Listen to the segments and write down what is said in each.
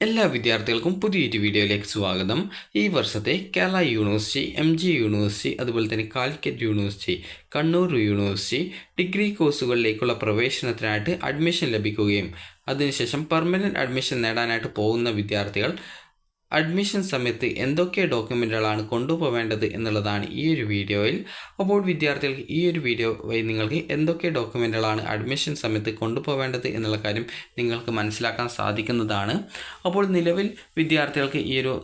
എല്ലാ വിദ്യാർത്ഥികൾക്കും പുതിയൊരു വീഡിയോയിലേക്ക് സ്വാഗതം. ഈ വർഷത്തെ കേരള യൂണിവേഴ്സിറ്റി, MG യൂണിവേഴ്സിറ്റി, അതുപോലെ തന്നെ Calicut university, Kannur university degree കോഴ്സുകളിലേക്കുള്ള പ്രവേശനത്തിനായിട്ട് അഡ്മിഷൻ ലഭിക്കുകയും അതിനുശേഷം പെർമനൻറ്റ് അഡ്മിഷൻ നേടാനായിട്ട് പോകുന്ന വിദ്യാർത്ഥികൾ അഡ്മിഷൻ സമയത്ത് എന്തൊക്കെ ഡോക്യുമെൻറ്റുകളാണ് കൊണ്ടുപോവേണ്ടത് എന്നുള്ളതാണ് ഈ ഒരു വീഡിയോയിൽ. അപ്പോൾ വിദ്യാർത്ഥികൾക്ക് ഈ ഒരു വീഡിയോ വഴി നിങ്ങൾക്ക് എന്തൊക്കെ ഡോക്യുമെൻറ്റുകളാണ് അഡ്മിഷൻ സമയത്ത് കൊണ്ടുപോവേണ്ടത് എന്നുള്ള കാര്യം നിങ്ങൾക്ക് മനസ്സിലാക്കാൻ സാധിക്കുന്നതാണ്. അപ്പോൾ നിലവിൽ വിദ്യാർത്ഥികൾക്ക് ഈ ഒരു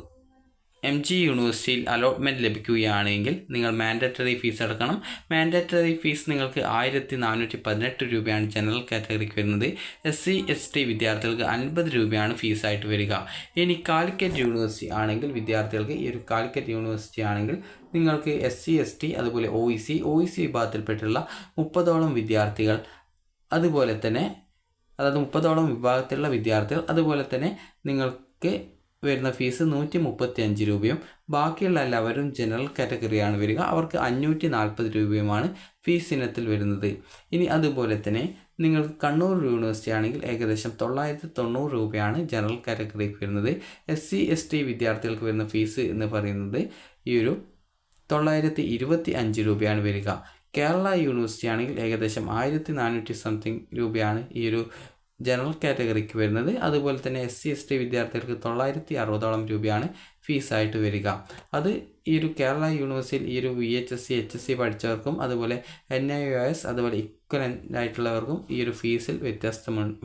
MG യൂണിവേഴ്സിറ്റിയിൽ അലോട്ട്മെൻറ്റ് ലഭിക്കുകയാണെങ്കിൽ നിങ്ങൾ മാൻഡറ്ററി ഫീസ് അടക്കണം. മാൻഡറ്ററി ഫീസ് നിങ്ങൾക്ക് 1418 രൂപയാണ് ജനറൽ കാറ്റഗറിക്ക് വരുന്നത്. SC ST വിദ്യാർത്ഥികൾക്ക് 50 രൂപയാണ് ഫീസായിട്ട് വരിക. ഇനി കാലിക്കറ്റ് യൂണിവേഴ്സിറ്റി ആണെങ്കിൽ വിദ്യാർത്ഥികൾക്ക് ഈ ഒരു കാലിക്കറ്റ് യൂണിവേഴ്സിറ്റി ആണെങ്കിൽ നിങ്ങൾക്ക് SC ST അതുപോലെ OEC വിഭാഗത്തിൽപ്പെട്ടുള്ള 30ഓളം വിദ്യാർത്ഥികൾ, അതുപോലെ തന്നെ 30ഓളം വിഭാഗത്തിലുള്ള വിദ്യാർത്ഥികൾ, അതുപോലെ തന്നെ നിങ്ങൾക്ക് വരുന്ന ഫീസ് 135 രൂപയും ബാക്കിയുള്ള എല്ലാവരും ജനറൽ കാറ്റഗറിയാണ് വരിക. അവർക്ക് 540 രൂപയുമാണ് ഫീസ് ഇനത്തിൽ വരുന്നത്. ഇനി അതുപോലെ തന്നെ നിങ്ങൾക്ക് കണ്ണൂർ യൂണിവേഴ്സിറ്റി ആണെങ്കിൽ ഏകദേശം 990 രൂപയാണ് ജനറൽ കാറ്റഗറിക്ക് വരുന്നത്. SC ST വിദ്യാർത്ഥികൾക്ക് വരുന്ന ഫീസ് എന്ന് പറയുന്നത് ഈ ഒരു 925 രൂപയാണ് വരിക. കേരള യൂണിവേഴ്സിറ്റി ആണെങ്കിൽ ഏകദേശം 1400 സംതിങ് രൂപയാണ് ഈ ഒരു ജനറൽ കാറ്റഗറിക്ക് വരുന്നത്. അതുപോലെ തന്നെ SC ST വിദ്യാർത്ഥികൾക്ക് 960ഓളം രൂപയാണ് ഫീസായിട്ട് വരിക. അത് ഈ ഒരു കേരള യൂണിവേഴ്സിറ്റിയിൽ ഈ ഒരു VHSC HSC പഠിച്ചവർക്കും അതുപോലെ NIOS അതുപോലെ ഇക്വലൻ്റ് ആയിട്ടുള്ളവർക്കും ഈ ഒരു ഫീസിൽ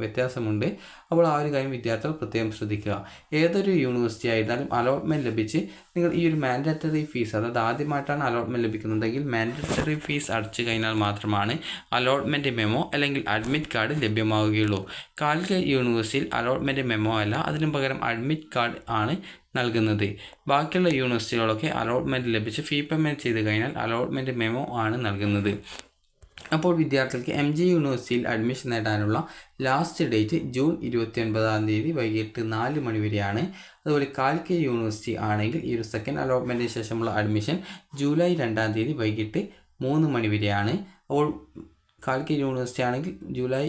വ്യത്യാസമുണ്ട്. അപ്പോൾ ആ ഒരു കാര്യം വിദ്യാർത്ഥികൾ പ്രത്യേകം ശ്രദ്ധിക്കുക. ഏതൊരു യൂണിവേഴ്സിറ്റി ആയിരുന്നാലും അലോട്ട്മെൻറ്റ് ലഭിച്ച് നിങ്ങൾ ഈ ഒരു മാൻഡറ്ററി ഫീസ്, അതായത് ആദ്യമായിട്ടാണ് അലോട്ട്മെൻറ്റ് ലഭിക്കുന്നതെങ്കിൽ മാൻഡറ്ററി ഫീസ് അടച്ചു കഴിഞ്ഞാൽ മാത്രമാണ് അലോട്ട്മെൻറ്റ് മെമ്മോ അല്ലെങ്കിൽ അഡ്മിറ്റ് കാർഡ് ലഭ്യമാവുകയുള്ളൂ. കാലിക്കറ്റ് യൂണിവേഴ്സിറ്റിയിൽ അലോട്ട്മെൻറ്റ് മെമ്മോ അല്ല, അതിനു പകരം അഡ്മിറ്റ് കാർഡ് ആണ് നൽകുന്നത്. ബാക്കിയുള്ള യൂണിവേഴ്സിറ്റികളൊക്കെ അലോട്ട്മെൻറ്റ് ലഭിച്ച് ഫീ പേയ്മെൻറ്റ് ചെയ്ത് കഴിഞ്ഞാൽ അലോട്ട്മെൻറ്റ് മെമ്മോ ആണ് നൽകുന്നത്. അപ്പോൾ വിദ്യാർത്ഥികൾക്ക് MG യൂണിവേഴ്സിറ്റിയിൽ അഡ്മിഷൻ നേടാനുള്ള ലാസ്റ്റ് ഡേറ്റ് ജൂൺ 29 വൈകിട്ട് 4 മണി വരെയാണ്. അതുപോലെ കാലിക്കറ്റ് യൂണിവേഴ്സിറ്റി ആണെങ്കിൽ ഈ ഒരു സെക്കൻഡ് അലോട്ട്മെൻറ്റിന് ശേഷമുള്ള അഡ്മിഷൻ ജൂലൈ 2 വൈകിട്ട് 3 മണി വരെയാണ്. അപ്പോൾ കാലിക്കറ്റ് യൂണിവേഴ്സിറ്റി ആണെങ്കിൽ ജൂലൈ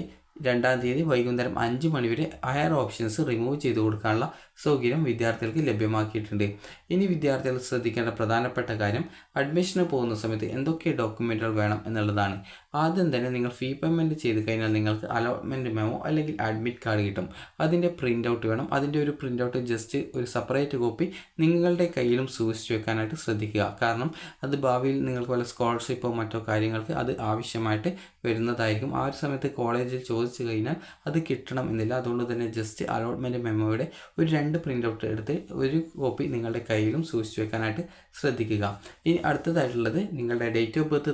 2 വൈകുന്നേരം 5 മണി വരെ ഹയർ ഓപ്ഷൻസ് റിമൂവ് ചെയ്ത് കൊടുക്കാനുള്ള സൗകര്യം വിദ്യാർത്ഥികൾക്ക് ലഭ്യമാക്കിയിട്ടുണ്ട്. ഇനി വിദ്യാർത്ഥികൾ ശ്രദ്ധിക്കേണ്ട പ്രധാനപ്പെട്ട കാര്യം അഡ്മിഷന് പോകുന്ന സമയത്ത് എന്തൊക്കെ ഡോക്യുമെൻറ്റുകൾ വേണം എന്നുള്ളതാണ്. ആദ്യം തന്നെ നിങ്ങൾ ഫീ പേയ്മെൻറ്റ് ചെയ്ത് കഴിഞ്ഞാൽ നിങ്ങൾക്ക് അലോട്ട്മെൻറ്റ് മെമ്മോ അല്ലെങ്കിൽ അഡ്മിറ്റ് കാർഡ് കിട്ടും. അതിൻ്റെ പ്രിൻ്റ് ഔട്ട് വേണം. അതിൻ്റെ ഒരു പ്രിൻ്റ് ഔട്ട് ജസ്റ്റ് ഒരു സെപ്പറേറ്റ് കോപ്പി നിങ്ങളുടെ കയ്യിലും സൂക്ഷിച്ച് വെക്കാനായിട്ട് ശ്രദ്ധിക്കുക. കാരണം അത് ഭാവിയിൽ നിങ്ങൾക്ക് വല്ല സ്കോളർഷിപ്പോ മറ്റോ കാര്യങ്ങൾക്ക് അത് ആവശ്യമായിട്ട് വരുന്നതായിരിക്കും. ആ ഒരു സമയത്ത് കോളേജിൽ ചോദിച്ചു കഴിഞ്ഞാൽ അത് കിട്ടണം എന്നില്ല. അതുകൊണ്ട് തന്നെ ജസ്റ്റ് അലോട്ട്മെൻറ്റ് മെമ്മോയുടെ ഒരു 2 പ്രിൻ്റ് ഔട്ട് എടുത്ത് ഒരു കോപ്പി നിങ്ങളുടെ കയ്യിലും സൂക്ഷിച്ചു വെക്കാനായിട്ട് ശ്രദ്ധിക്കുക. ഇനി അടുത്തതായിട്ടുള്ളത് നിങ്ങളുടെ ഡേറ്റ് ഓഫ് ബർത്ത്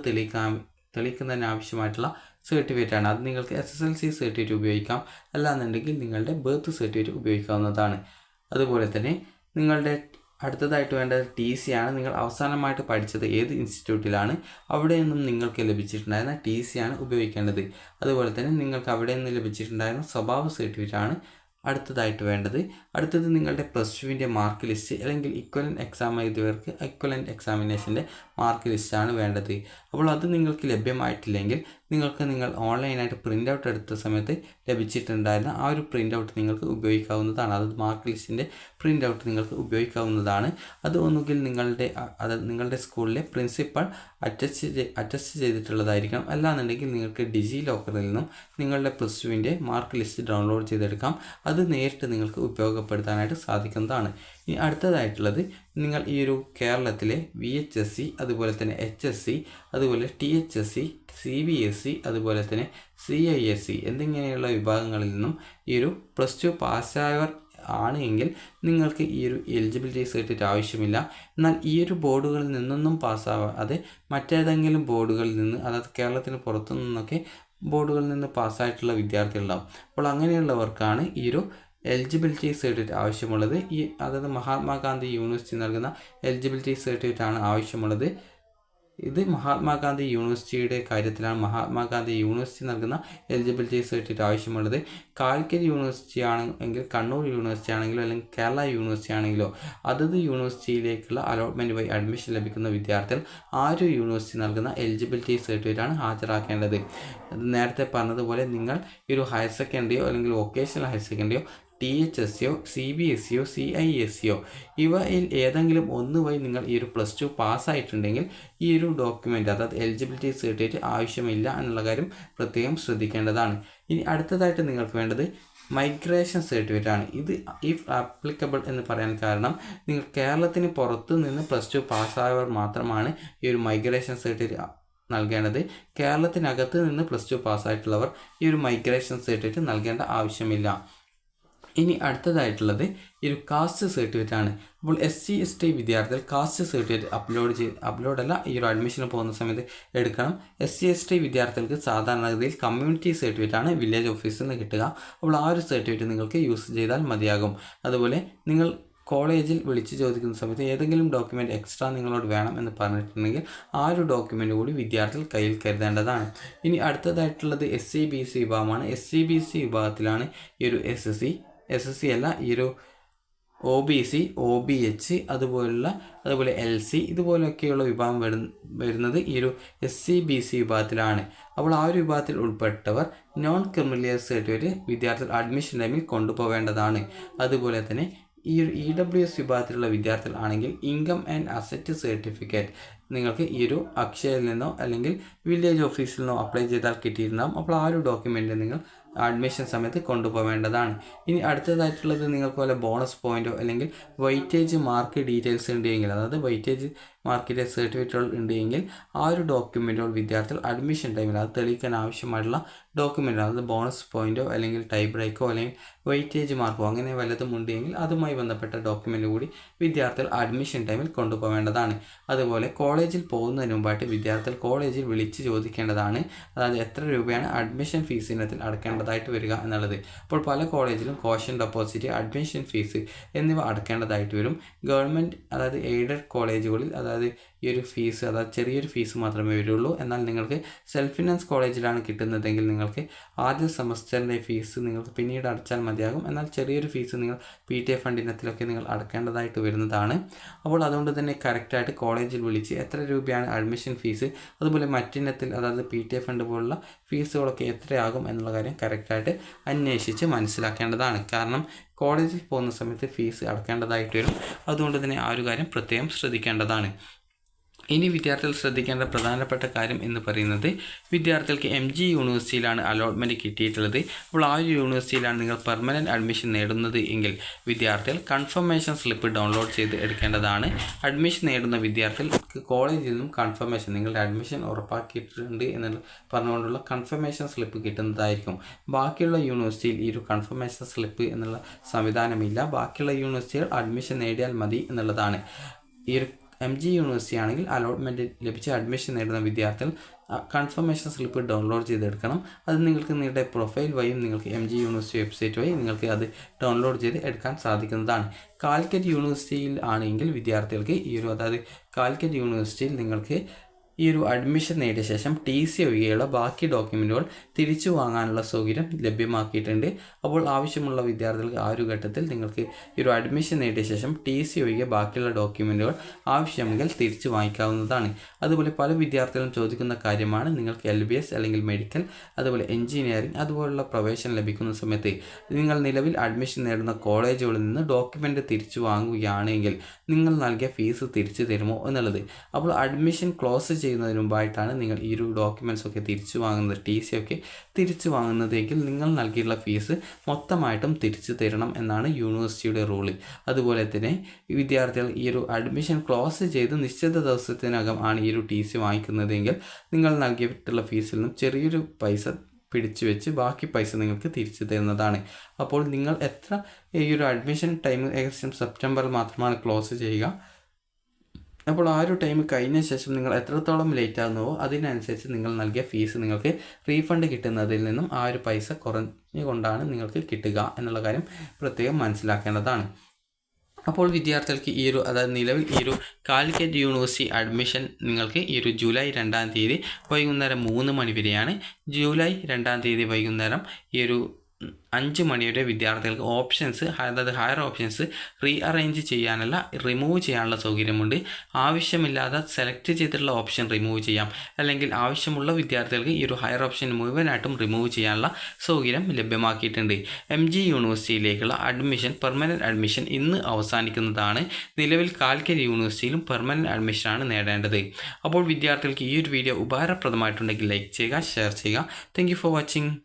തെളിയിക്കുന്നതിന് ആവശ്യമായിട്ടുള്ള സർട്ടിഫിക്കറ്റ് ആണ്. അത് നിങ്ങൾക്ക് SSLC സർട്ടിഫിക്കറ്റ് ഉപയോഗിക്കാം, അല്ലാന്നുണ്ടെങ്കിൽ നിങ്ങളുടെ ബർത്ത് സർട്ടിഫിക്കറ്റ് ഉപയോഗിക്കാവുന്നതാണ്. അതുപോലെ തന്നെ നിങ്ങളുടെ അടുത്തതായിട്ട് വേണ്ടത് TC ആണ്. നിങ്ങൾ അവസാനമായിട്ട് പഠിച്ചത് ഏത് ഇൻസ്റ്റിറ്റ്യൂട്ടിലാണ് അവിടെ നിന്നും നിങ്ങൾക്ക് ലഭിച്ചിട്ടുണ്ടായിരുന്ന TC ആണ് ഉപയോഗിക്കേണ്ടത്. അതുപോലെ തന്നെ നിങ്ങൾക്ക് അവിടെ നിന്ന് ലഭിച്ചിട്ടുണ്ടായിരുന്ന സ്വഭാവ സർട്ടിഫിക്കറ്റ് ആണ് അടുത്തതായിട്ട് വേണ്ടത്. അടുത്തത് നിങ്ങളുടെ +2 മാർക്ക് ലിസ്റ്റ് അല്ലെങ്കിൽ ഇക്വലൻ്റ് എക്സാം എഴുതിയവർക്ക് ഇക്വലൻ്റ് എക്സാമിനേഷൻ്റെ മാർക്ക് ലിസ്റ്റാണ് വേണ്ടത്. അപ്പോൾ അത് നിങ്ങൾക്ക് ലഭ്യമായിട്ടില്ലെങ്കിൽ നിങ്ങൾ ഓൺലൈനായിട്ട് പ്രിൻ്റ് ഔട്ട് എടുത്ത സമയത്ത് ലഭിച്ചിട്ടുണ്ടായിരുന്ന ആ ഒരു പ്രിൻ്റ് ഔട്ട് നിങ്ങൾക്ക് ഉപയോഗിക്കാവുന്നതാണ്. അത് മാർക്ക് ലിസ്റ്റിൻ്റെ പ്രിൻ്റ് ഔട്ട് നിങ്ങൾക്ക് ഉപയോഗിക്കാവുന്നതാണ്. അത് ഒന്നുകിൽ നിങ്ങളുടെ സ്കൂളിലെ പ്രിൻസിപ്പൽ അറ്റസ്റ്റ് ചെയ്തിട്ടുള്ളതായിരിക്കണം. അല്ലാന്നുണ്ടെങ്കിൽ നിങ്ങൾക്ക് ഡിജി ലോക്കറിൽ നിന്നും നിങ്ങളുടെ +2 മാർക്ക് ലിസ്റ്റ് ഡൗൺലോഡ് ചെയ്തെടുക്കാം. അത് നേരിട്ട് നിങ്ങൾക്ക് ഉപയോഗപ്പെടുത്താനായിട്ട് സാധിക്കുന്നതാണ്. ഇനി അടുത്തതായിട്ടുള്ളത് നിങ്ങൾ ഈ ഒരു കേരളത്തിലെ VHSC അതുപോലെ തന്നെ HSC അതുപോലെ THSC CBSE അതുപോലെ തന്നെ CISE എന്നിങ്ങനെയുള്ള വിഭാഗങ്ങളിൽ നിന്നും ഈ ഒരു +2 പാസ്സായവർ ആണ് എങ്കിൽ നിങ്ങൾക്ക് ഈ ഒരു എലിജിബിലിറ്റി സർട്ടിഫിക്കറ്റ് ആവശ്യമില്ല. എന്നാൽ ഈ ഒരു ബോർഡുകളിൽ നിന്നൊന്നും പാസ്സാവാതെ മറ്റേതെങ്കിലും ബോർഡുകളിൽ നിന്ന്, അതായത് കേരളത്തിന് പുറത്തു നിന്നൊക്കെ ബോർഡുകളിൽ നിന്ന് പാസ്സായിട്ടുള്ള വിദ്യാർത്ഥികളുണ്ടാവും. അപ്പോൾ അങ്ങനെയുള്ളവർക്കാണ് ഈ ഒരു എലിജിബിലിറ്റി സർട്ടിഫിക്കറ്റ് ആവശ്യമുള്ളത്. അതായത് മഹാത്മാഗാന്ധി യൂണിവേഴ്സിറ്റി നൽകുന്ന എലിജിബിലിറ്റി സർട്ടിഫിക്കറ്റ് ആണ് ആവശ്യമുള്ളത്. ഇത് മഹാത്മാഗാന്ധി യൂണിവേഴ്സിറ്റിയുടെ കാര്യത്തിലാണ്. മഹാത്മാഗാന്ധി യൂണിവേഴ്സിറ്റി നൽകുന്ന എലിജിബിലിറ്റി സർട്ടിഫിക്കറ്റ് ആവശ്യമുള്ളത്. കാലിക്കറ്റ് യൂണിവേഴ്സിറ്റി ആണെങ്കിൽ, കണ്ണൂർ യൂണിവേഴ്സിറ്റി ആണെങ്കിലോ അല്ലെങ്കിൽ കേരള യൂണിവേഴ്സിറ്റി ആണെങ്കിലോ അതത് യൂണിവേഴ്സിറ്റിയിലേക്കുള്ള അലോട്ട്മെൻറ്റ് വഴി അഡ്മിഷൻ ലഭിക്കുന്ന വിദ്യാർത്ഥികൾ ആ ഒരു യൂണിവേഴ്സിറ്റി നൽകുന്ന എലിജിബിലിറ്റി സർട്ടിഫിക്കറ്റാണ് ഹാജരാക്കേണ്ടത്. നേരത്തെ പറഞ്ഞതുപോലെ നിങ്ങൾ ഈ ഒരു ഹയർ സെക്കൻഡറിയോ അല്ലെങ്കിൽ വൊക്കേഷണൽ ഹയർ സെക്കൻഡറിയോ THSCO, CBSEO, CISEO ഇവയിൽ ഏതെങ്കിലും ഒന്ന് വഴി നിങ്ങൾ ഈ ഒരു +2 പാസ്സായിട്ടുണ്ടെങ്കിൽ ഈ ഒരു ഡോക്യുമെൻ്റ് അതായത് എലിജിബിലിറ്റി സർട്ടിഫിക്കറ്റ് ആവശ്യമില്ല എന്നുള്ള കാര്യം പ്രത്യേകം ശ്രദ്ധിക്കേണ്ടതാണ്. ഇനി അടുത്തതായിട്ട് നിങ്ങൾക്ക് വേണ്ടത് മൈഗ്രേഷൻ സർട്ടിഫിക്കറ്റ് ആണ്. ഇത് ഇഫ് ആപ്ലിക്കബിൾ എന്ന് പറയാൻ കാരണം നിങ്ങൾ കേരളത്തിന് പുറത്ത് നിന്ന് +2 പാസ്സായവർ മാത്രമാണ് ഈ ഒരു മൈഗ്രേഷൻ സർട്ടിഫിക്കറ്റ് നൽകേണ്ടത്. കേരളത്തിനകത്ത് നിന്ന് +2 പാസ്സായിട്ടുള്ളവർ ഈ ഒരു മൈഗ്രേഷൻ സർട്ടിഫിക്കറ്റ് നൽകേണ്ട ആവശ്യമില്ല. ഇനി അടുത്തതായിട്ടുള്ളത് ഈ ഒരു കാസ്റ്റ് സർട്ടിഫിക്കറ്റ് ആണ്. അപ്പോൾ SC/ST വിദ്യാർത്ഥികൾ കാസ്റ്റ് സർട്ടിഫിക്കറ്റ് അപ്ലോഡല്ല ഈ ഒരു അഡ്മിഷന് പോകുന്ന സമയത്ത് എടുക്കണം. SC/ST വിദ്യാർത്ഥികൾക്ക് സാധാരണഗതിയിൽ കമ്മ്യൂണിറ്റി സർട്ടിഫിക്കറ്റ് ആണ് വില്ലേജ് ഓഫീസിൽ നിന്ന് കിട്ടുക. അപ്പോൾ ആ ഒരു സർട്ടിഫിക്കറ്റ് നിങ്ങൾക്ക് യൂസ് ചെയ്താൽ മതിയാകും. അതുപോലെ നിങ്ങൾ കോളേജിൽ വിളിച്ച് ചോദിക്കുന്ന സമയത്ത് ഏതെങ്കിലും ഡോക്യുമെൻ്റ് എക്സ്ട്രാ നിങ്ങളോട് വേണം എന്ന് പറഞ്ഞിട്ടുണ്ടെങ്കിൽ ആ ഒരു ഡോക്യുമെൻ്റ് കൂടി വിദ്യാർത്ഥികൾ കയ്യിൽ കരുതേണ്ടതാണ്. ഇനി അടുത്തതായിട്ടുള്ളത് SC/BC വിഭാഗമാണ്. SC/BC വിഭാഗത്തിലാണ് ഈ ഒരു SSC അല്ല ഈ ഒരു OBC, OBH അതുപോലെ LC ഇതുപോലെയൊക്കെയുള്ള വിഭാഗം വരുന്നത് ഈ ഒരു SC/BC വിഭാഗത്തിലാണ്. അപ്പോൾ ആ ഒരു വിഭാഗത്തിൽ ഉൾപ്പെട്ടവർ നോൺ ക്രിമിനൽ സർട്ടിഫിക്കറ്റ് വിദ്യാർത്ഥികൾ അഡ്മിഷൻ ടൈമിൽ കൊണ്ടുപോകേണ്ടതാണ്. അതുപോലെ തന്നെ ഈ ഒരു EWS വിഭാഗത്തിലുള്ള വിദ്യാർത്ഥികൾ ആണെങ്കിൽ ഇൻകം ആൻഡ് അസറ്റ് സർട്ടിഫിക്കറ്റ് നിങ്ങൾക്ക് ഈ ഒരു അക്ഷയയിൽ നിന്നോ അല്ലെങ്കിൽ വില്ലേജ് ഓഫീസിൽ നിന്നോ അപ്ലൈ ചെയ്താൽ കിട്ടിയിട്ടുണ്ടാകും. അപ്പോൾ ആ ഒരു ഡോക്യുമെൻ്റ് നിങ്ങൾ അഡ്മിഷൻ സമയത്ത് കൊണ്ടുപോകേണ്ടതാണ്. ഇനി അടുത്തതായിട്ടുള്ളത് നിങ്ങൾക്ക് പോലെ ബോണസ് പോയിൻ്റോ അല്ലെങ്കിൽ വെയിറ്റേജ് മാർക്ക് ഡീറ്റെയിൽസ് ഉണ്ടെങ്കിൽ അതായത് വെയിറ്റേജ് മാർക്കിൻ്റെ സർട്ടിഫിക്കറ്റുകൾ ഉണ്ടെങ്കിൽ ആ ഒരു ഡോക്യുമെൻറ്റുകൾ വിദ്യാർത്ഥികൾ അഡ്മിഷൻ ടൈമിൽ അത് തെളിയിക്കാൻ ആവശ്യമായിട്ടുള്ള ഡോക്യുമെൻ്റ് അതായത് ബോണസ് പോയിൻ്റോ അല്ലെങ്കിൽ ടൈ ബ്രേക്കോ അല്ലെങ്കിൽ വെയിറ്റേജ് മാർക്കോ അങ്ങനെ വല്ലതും ഉണ്ടെങ്കിൽ അതുമായി ബന്ധപ്പെട്ട ഡോക്യുമെൻ്റ് കൂടി വിദ്യാർത്ഥികൾ അഡ്മിഷൻ ടൈമിൽ കൊണ്ടുപോകേണ്ടതാണ്. അതുപോലെ കോളേജിൽ പോകുന്നതിന് മുമ്പായിട്ട് വിദ്യാർത്ഥികൾ കോളേജിൽ വിളിച്ച് ചോദിക്കേണ്ടതാണ് അതായത് എത്ര രൂപയാണ് അഡ്മിഷൻ ഫീസ് ഇനത്തിൽ അടക്കേണ്ടതായിട്ട് വരിക എന്നുള്ളത്. അപ്പോൾ പല കോളേജിലും കോഷൻ ഡെപ്പോസിറ്റ്, അഡ്മിഷൻ ഫീസ് എന്നിവ അടക്കേണ്ടതായിട്ട് വരും. ഗവൺമെൻറ് അതായത് എയ്ഡഡ് കോളേജുകളിൽ അതായത് ഈ ഒരു ഫീസ് അതായത് ചെറിയൊരു ഫീസ് മാത്രമേ വരുള്ളൂ. എന്നാൽ നിങ്ങൾക്ക് സെൽഫ് ഫിനാൻസ് കോളേജിലാണ് കിട്ടുന്നതെങ്കിൽ നിങ്ങൾക്ക് ആദ്യ സെമസ്റ്ററിൻ്റെ ഫീസ് നിങ്ങൾക്ക് പിന്നീട് അടച്ചാൽ മതിയാകും. എന്നാൽ ചെറിയൊരു ഫീസ് നിങ്ങൾ PTA ഫണ്ട് ഇനത്തിലൊക്കെ നിങ്ങൾ അടക്കേണ്ടതായിട്ട് വരുന്നതാണ്. അപ്പോൾ അതുകൊണ്ട് തന്നെ കറക്റ്റായിട്ട് കോളേജിൽ വിളിച്ച് എത്ര രൂപയാണ് അഡ്മിഷൻ ഫീസ് അതുപോലെ മറ്റിനത്തിൽ അതായത് PTA ഫണ്ട് പോലുള്ള ഫീസുകളൊക്കെ എത്രയാകും എന്നുള്ള കാര്യം കറക്റ്റായിട്ട് അന്വേഷിച്ച് മനസ്സിലാക്കേണ്ടതാണ്. കാരണം കോളേജിൽ പോകുന്ന സമയത്ത് ഫീസ് അടക്കേണ്ടതായിട്ട് വരും. അതുകൊണ്ട് തന്നെ ആ ഒരു കാര്യം പ്രത്യേകം ശ്രദ്ധിക്കേണ്ടതാണ്. ഇനി വിദ്യാർത്ഥികൾ ശ്രദ്ധിക്കേണ്ട പ്രധാനപ്പെട്ട കാര്യം എന്ന് പറയുന്നത് വിദ്യാർത്ഥികൾക്ക് MG യൂണിവേഴ്സിറ്റിയിലാണ് അലോട്ട്മെൻറ്റ് കിട്ടിയിട്ടുള്ളത്. അപ്പോൾ ആ ഒരു യൂണിവേഴ്സിറ്റിയിലാണ് നിങ്ങൾ പെർമനൻറ്റ് അഡ്മിഷൻ നേടുന്നത് എങ്കിൽ വിദ്യാർത്ഥികൾ കൺഫർമേഷൻ സ്ലിപ്പ് ഡൗൺലോഡ് ചെയ്ത് എടുക്കേണ്ടതാണ്. അഡ്മിഷൻ നേടുന്ന വിദ്യാർത്ഥികൾക്ക് കോളേജിൽ നിന്നും കൺഫർമേഷൻ നിങ്ങളുടെ അഡ്മിഷൻ ഉറപ്പാക്കിയിട്ടുണ്ട് എന്ന് പറഞ്ഞുകൊണ്ടുള്ള കൺഫർമേഷൻ സ്ലിപ്പ് കിട്ടുന്നതായിരിക്കും. ബാക്കിയുള്ള യൂണിവേഴ്സിറ്റിയിൽ ഈ ഒരു കൺഫർമേഷൻ സ്ലിപ്പ് എന്നുള്ള സംവിധാനമില്ല. ബാക്കിയുള്ള യൂണിവേഴ്സിറ്റികൾ അഡ്മിഷൻ നേടിയാൽ മതി എന്നുള്ളതാണ്. ഈ ഒരു MG യൂണിവേഴ്സിറ്റി ആണെങ്കിൽ അലോട്ട്മെൻറ്റ് ലഭിച്ച് അഡ്മിഷൻ നേടുന്ന വിദ്യാർത്ഥികൾ കൺഫർമേഷൻ സ്ലിപ്പ് ഡൗൺലോഡ് ചെയ്തെടുക്കണം. അത് നിങ്ങൾക്ക് നിങ്ങളുടെ പ്രൊഫൈൽ വഴിയും നിങ്ങൾക്ക് MG യൂണിവേഴ്സിറ്റി വെബ്സൈറ്റ് വഴി നിങ്ങൾക്ക് അത് ഡൗൺലോഡ് ചെയ്ത് എടുക്കാൻ സാധിക്കുന്നതാണ്. കാലിക്കറ്റ് യൂണിവേഴ്സിറ്റിയിൽ ആണെങ്കിൽ വിദ്യാർത്ഥികൾക്ക് ഈ ഒരു അതായത് കാലിക്കറ്റ് യൂണിവേഴ്സിറ്റിയിൽ നിങ്ങൾക്ക് ഈ ഒരു അഡ്മിഷൻ നേടിയ ശേഷം TC ഒഴികെയുള്ള ബാക്കി ഡോക്യുമെൻറ്റുകൾ തിരിച്ചു വാങ്ങാനുള്ള സൗകര്യം ലഭ്യമാക്കിയിട്ടുണ്ട്. അപ്പോൾ ആവശ്യമുള്ള വിദ്യാർത്ഥികൾക്ക് ആ ഒരു ഘട്ടത്തിൽ നിങ്ങൾക്ക് ഈ ഒരു അഡ്മിഷൻ നേടിയ ശേഷം TC ഒഴികെ ബാക്കിയുള്ള ഡോക്യുമെൻറ്റുകൾ ആവശ്യമെങ്കിൽ തിരിച്ചു വാങ്ങിക്കാവുന്നതാണ്. അതുപോലെ പല വിദ്യാർത്ഥികളും ചോദിക്കുന്ന കാര്യമാണ് നിങ്ങൾക്ക് LBS അല്ലെങ്കിൽ മെഡിക്കൽ അതുപോലെ എഞ്ചിനീയറിംഗ് അതുപോലുള്ള പ്രവേശനം ലഭിക്കുന്ന സമയത്ത് നിങ്ങൾ നിലവിൽ അഡ്മിഷൻ നേടുന്ന കോളേജുകളിൽ നിന്ന് ഡോക്യുമെൻ്റ് തിരിച്ചു വാങ്ങുകയാണെങ്കിൽ നിങ്ങൾ നൽകിയ ഫീസ് തിരിച്ചു തരുമോ എന്നുള്ളത്. അപ്പോൾ അഡ്മിഷൻ ക്ലോസ് ചെയ്യുന്നതിന് മുമ്പായിട്ടാണ് നിങ്ങൾ ഈ ഒരു ഡോക്യുമെൻറ്റ്സ് ഒക്കെ തിരിച്ചു വാങ്ങുന്നത് TC ഒക്കെ തിരിച്ചു വാങ്ങുന്നതെങ്കിൽ നിങ്ങൾ നൽകിയുള്ള ഫീസ് മൊത്തമായിട്ടും തിരിച്ചു തരണം എന്നാണ് യൂണിവേഴ്സിറ്റിയുടെ റൂള്. അതുപോലെ തന്നെ വിദ്യാർത്ഥികൾ ഈ ഒരു അഡ്മിഷൻ ക്ലോസ് ചെയ്ത് നിശ്ചിത ദിവസത്തിനകം ആണ് ഈ ഒരു TC വാങ്ങിക്കുന്നതെങ്കിൽ നിങ്ങൾ നൽകിയിട്ടുള്ള ഫീസിൽ നിന്നും ചെറിയൊരു പൈസ പിടിച്ചു വെച്ച് ബാക്കി പൈസ നിങ്ങൾക്ക് തിരിച്ചു തരുന്നതാണ്. അപ്പോൾ നിങ്ങൾ എത്ര ഈ ഒരു അഡ്മിഷൻ ടൈം ഏകദേശം സെപ്റ്റംബറിൽ മാത്രമാണ് ക്ലോസ് ചെയ്യുക. അപ്പോൾ ആ ഒരു ടൈം കഴിഞ്ഞ ശേഷം നിങ്ങൾ എത്രത്തോളം ലേറ്റ് ആകുന്നുവോ അതിനനുസരിച്ച് നിങ്ങൾ നൽകിയ ഫീസ് നിങ്ങൾക്ക് റീഫണ്ട് കിട്ടുന്നതിൽ നിന്നും ആ ഒരു പൈസ കുറഞ്ഞുകൊണ്ടാണ് നിങ്ങൾക്ക് കിട്ടുക എന്നുള്ള കാര്യം പ്രത്യേകം മനസ്സിലാക്കേണ്ടതാണ്. അപ്പോൾ വിദ്യാർത്ഥികൾക്ക് ഈ ഒരു അതായത് നിലവിൽ ഈ ഒരു കാലിക്കറ്റ് യൂണിവേഴ്സിറ്റി അഡ്മിഷൻ നിങ്ങൾക്ക് ഈ ഒരു ജൂലൈ 2-ാം തീയതി വൈകുന്നേരം 3 മണി വരെയാണ്. ജൂലൈ 2-ാം തീയതി വൈകുന്നേരം ഈ ഒരു 5 മണി വരെ വിദ്യാർത്ഥികൾക്ക് ഓപ്ഷൻസ്, അതായത് ഹയർ ഓപ്ഷൻസ് റീഅറേഞ്ച് ചെയ്യാനല്ല റിമൂവ് ചെയ്യാനുള്ള സൗകര്യമുണ്ട്. ആവശ്യമില്ലാതെ സെലക്ട് ചെയ്തിട്ടുള്ള ഓപ്ഷൻ റിമൂവ് ചെയ്യാം, അല്ലെങ്കിൽ ആവശ്യമുള്ള വിദ്യാർത്ഥികൾക്ക് ഈ ഒരു ഹയർ ഓപ്ഷൻ മുഴുവനായിട്ടും റിമൂവ് ചെയ്യാനുള്ള സൗകര്യം ലഭ്യമാക്കിയിട്ടുണ്ട്. MG യൂണിവേഴ്സിറ്റിയിലേക്കുള്ള പെർമനൻറ്റ് അഡ്മിഷൻ ഇന്ന് അവസാനിക്കുന്നതാണ്. നിലവിൽ കാലിക്കറ്റ് യൂണിവേഴ്സിറ്റിയിലും പെർമനൻറ്റ് അഡ്മിഷനാണ് നേടേണ്ടത്. അപ്പോൾ വിദ്യാർത്ഥികൾക്ക് ഈ ഒരു വീഡിയോ ഉപകാരപ്രദമായിട്ടുണ്ടെങ്കിൽ ലൈക്ക് ചെയ്യുക, ഷെയർ ചെയ്യുക. Thank you for watching.